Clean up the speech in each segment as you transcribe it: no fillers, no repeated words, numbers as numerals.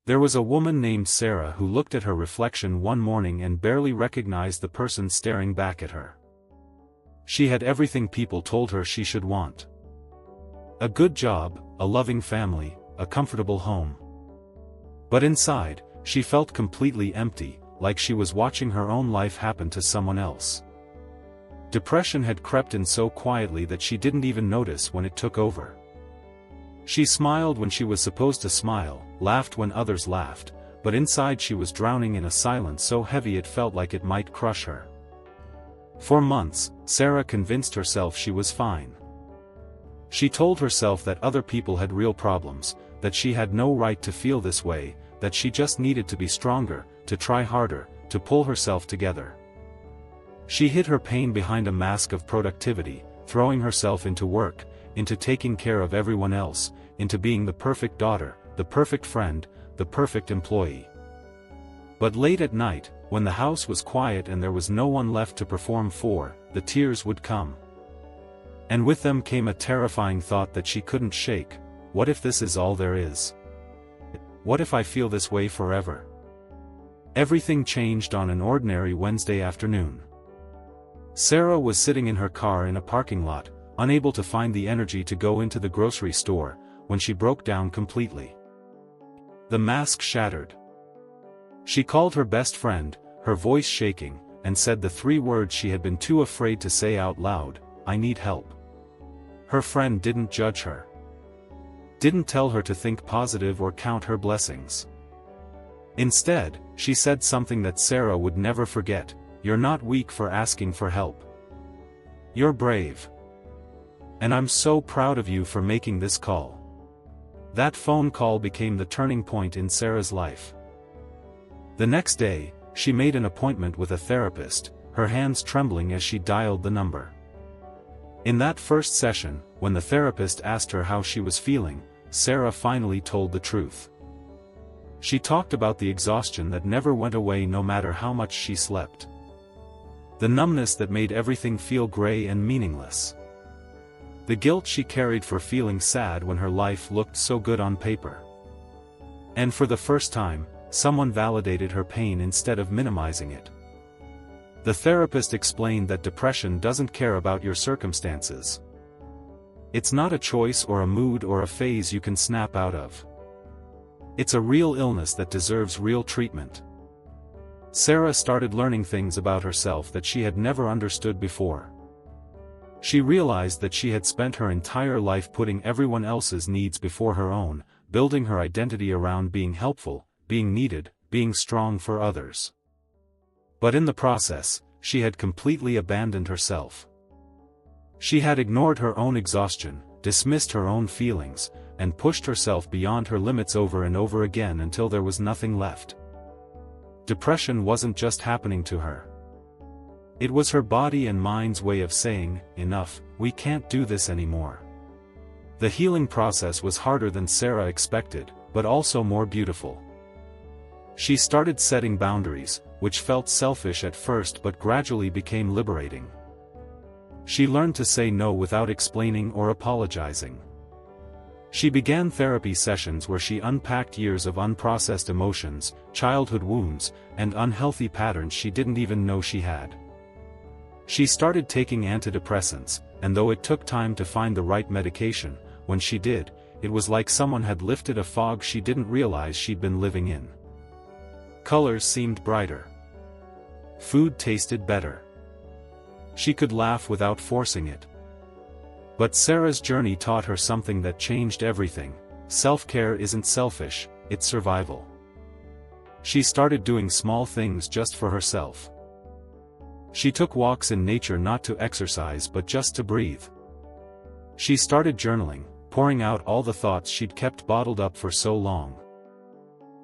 There was a woman named Sarah who looked at her reflection one morning and barely recognized the person staring back at her. She had everything people told her she should want. A good job, a loving family, a comfortable home. But inside, she felt completely empty, like she was watching her own life happen to someone else. Depression had crept in so quietly that she didn't even notice when it took over. She smiled when she was supposed to smile, laughed when others laughed, but inside she was drowning in a silence so heavy it felt like it might crush her. For months, Sarah convinced herself she was fine. She told herself that other people had real problems, that she had no right to feel this way, that she just needed to be stronger, to try harder, to pull herself together. She hid her pain behind a mask of productivity, throwing herself into work, into taking care of everyone else, into being the perfect daughter, the perfect friend, the perfect employee. But late at night, when the house was quiet and there was no one left to perform for, the tears would come. And with them came a terrifying thought that she couldn't shake: what if this is all there is? What if I feel this way forever? Everything changed on an ordinary Wednesday afternoon. Sarah was sitting in her car in a parking lot, unable to find the energy to go into the grocery store, when she broke down completely. The mask shattered. She called her best friend, her voice shaking, and said the 3 words she had been too afraid to say out loud: I need help. Her friend didn't judge her. Didn't tell her to think positive or count her blessings. Instead, she said something that Sarah would never forget: you're not weak for asking for help. You're brave. And I'm so proud of you for making this call. That phone call became the turning point in Sarah's life. The next day, she made an appointment with a therapist, her hands trembling as she dialed the number. In that first session, when the therapist asked her how she was feeling, Sarah finally told the truth. She talked about the exhaustion that never went away no matter how much she slept. The numbness that made everything feel gray and meaningless. The guilt she carried for feeling sad when her life looked so good on paper. And for the first time, someone validated her pain instead of minimizing it. The therapist explained that depression doesn't care about your circumstances. It's not a choice or a mood or a phase you can snap out of. It's a real illness that deserves real treatment. Sarah started learning things about herself that she had never understood before. She realized that she had spent her entire life putting everyone else's needs before her own, building her identity around being helpful, being needed, being strong for others. But in the process, she had completely abandoned herself. She had ignored her own exhaustion, dismissed her own feelings, and pushed herself beyond her limits over and over again until there was nothing left. Depression wasn't just happening to her. It was her body and mind's way of saying, enough, we can't do this anymore. The healing process was harder than Sarah expected, but also more beautiful. She started setting boundaries, which felt selfish at first but gradually became liberating. She learned to say no without explaining or apologizing. She began therapy sessions where she unpacked years of unprocessed emotions, childhood wounds, and unhealthy patterns she didn't even know she had. She started taking antidepressants, and though it took time to find the right medication, when she did, it was like someone had lifted a fog she didn't realize she'd been living in. Colors seemed brighter. Food tasted better. She could laugh without forcing it. But Sarah's journey taught her something that changed everything: self-care isn't selfish, it's survival. She started doing small things just for herself. She took walks in nature not to exercise but just to breathe. She started journaling, pouring out all the thoughts she'd kept bottled up for so long.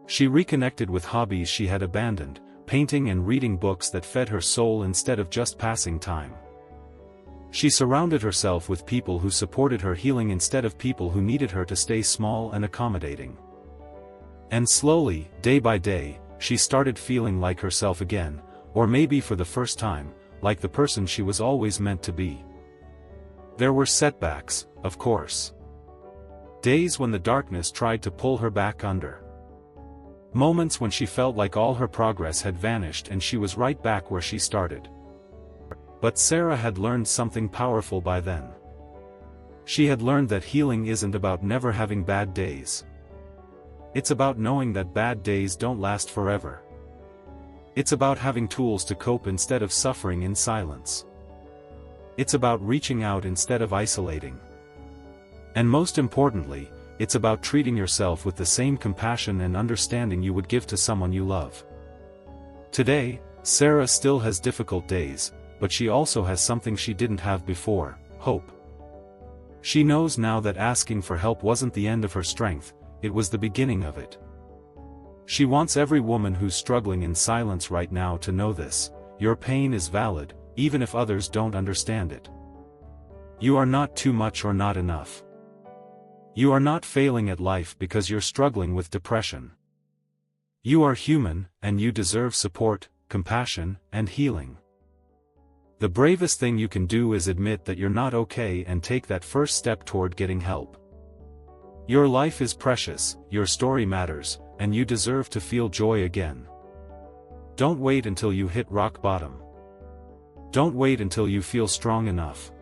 She reconnected with hobbies she had abandoned, painting and reading books that fed her soul instead of just passing time. She surrounded herself with people who supported her healing instead of people who needed her to stay small and accommodating. And slowly, day by day, she started feeling like herself again, or maybe for the first time, like the person she was always meant to be. There were setbacks, of course. Days when the darkness tried to pull her back under. Moments when she felt like all her progress had vanished and she was right back where she started. But Sarah had learned something powerful by then. She had learned that healing isn't about never having bad days. It's about knowing that bad days don't last forever. It's about having tools to cope instead of suffering in silence. It's about reaching out instead of isolating. And most importantly, it's about treating yourself with the same compassion and understanding you would give to someone you love. Today, Sarah still has difficult days, but she also has something she didn't have before: hope. She knows now that asking for help wasn't the end of her strength, it was the beginning of it. She wants every woman who's struggling in silence right now to know this: your pain is valid, even if others don't understand it. You are not too much or not enough. You are not failing at life because you're struggling with depression. You are human, and you deserve support, compassion, and healing. The bravest thing you can do is admit that you're not okay and take that first step toward getting help. Your life is precious, your story matters, and you deserve to feel joy again. Don't wait until you hit rock bottom. Don't wait until you feel strong enough.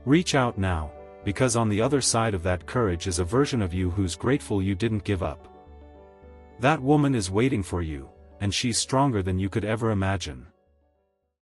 Reach out now, because on the other side of that courage is a version of you who's grateful you didn't give up. That woman is waiting for you, and she's stronger than you could ever imagine.